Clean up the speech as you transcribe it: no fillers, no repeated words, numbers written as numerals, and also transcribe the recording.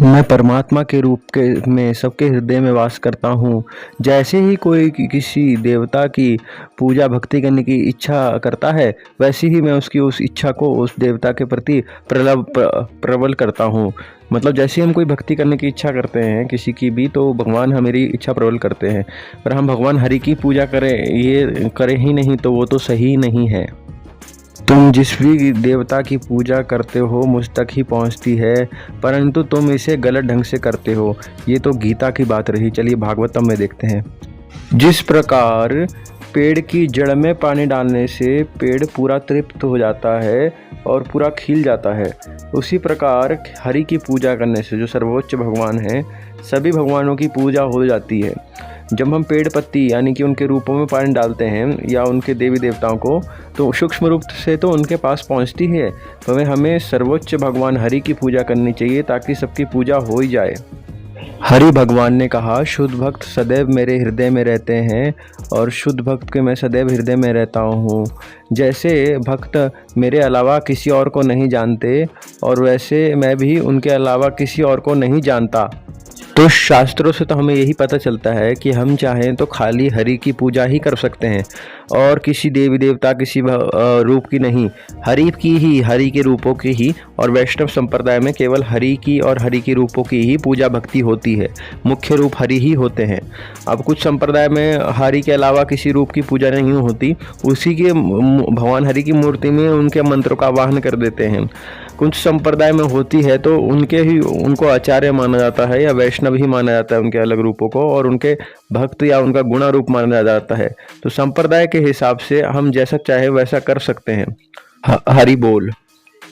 मैं परमात्मा के रूप के में सबके हृदय में वास करता हूँ। जैसे ही कोई किसी देवता की पूजा भक्ति करने की इच्छा करता है, वैसे ही मैं उसकी उस इच्छा को उस देवता के प्रति प्रबल करता हूँ। मतलब जैसे ही हम कोई भक्ति करने की इच्छा करते हैं किसी की भी, तो भगवान हमारी इच्छा प्रबल करते हैं। पर हम भगवान हरि की पूजा करें, ये करें ही नहीं, तो वो तो सही नहीं है। तुम जिस भी देवता की पूजा करते हो मुझ तक ही पहुंचती है, परंतु तुम इसे गलत ढंग से करते हो। ये तो गीता की बात रही। चलिए भागवतम में देखते हैं। जिस प्रकार पेड़ की जड़ में पानी डालने से पेड़ पूरा तृप्त हो जाता है और पूरा खिल जाता है, उसी प्रकार हरि की पूजा करने से, जो सर्वोच्च भगवान हैं, सभी भगवानों की पूजा हो जाती है। जब हम पेड़ पत्ती यानी कि उनके रूपों में पानी डालते हैं या उनके देवी देवताओं को, तो सूक्ष्म रूप से तो उनके पास पहुंचती है। तो हमें सर्वोच्च भगवान हरि की पूजा करनी चाहिए ताकि सबकी पूजा हो ही जाए। हरि भगवान ने कहा, शुद्ध भक्त सदैव मेरे हृदय में रहते हैं और शुद्ध भक्त के मैं सदैव हृदय में रहता हूँ। जैसे भक्त मेरे अलावा किसी और को नहीं जानते, और वैसे मैं भी उनके अलावा किसी और को नहीं जानता। तो शास्त्रों से तो हमें यही पता चलता है कि हम चाहें तो खाली हरि की पूजा ही कर सकते हैं, और किसी देवी देवता किसी रूप की नहीं, हरि की ही, हरि के रूपों की ही। और वैष्णव संप्रदाय में केवल हरि की और हरि के रूपों की ही पूजा भक्ति होती है। मुख्य रूप हरि ही होते हैं। अब कुछ संप्रदाय में हरि के अलावा किसी रूप की पूजा नहीं होती, उसी के भगवान हरि की मूर्ति में उनके मंत्रों का आवाहन कर देते हैं। कुछ संप्रदाय में होती है तो उनको आचार्य माना जाता है या वैष्णव ही माना जाता है उनके अलग रूपों को, और उनके भक्त या उनका गुणा रूप माना जाता है। तो संप्रदाय के हिसाब से हम जैसा चाहे वैसा कर सकते हैं। हरि बोल।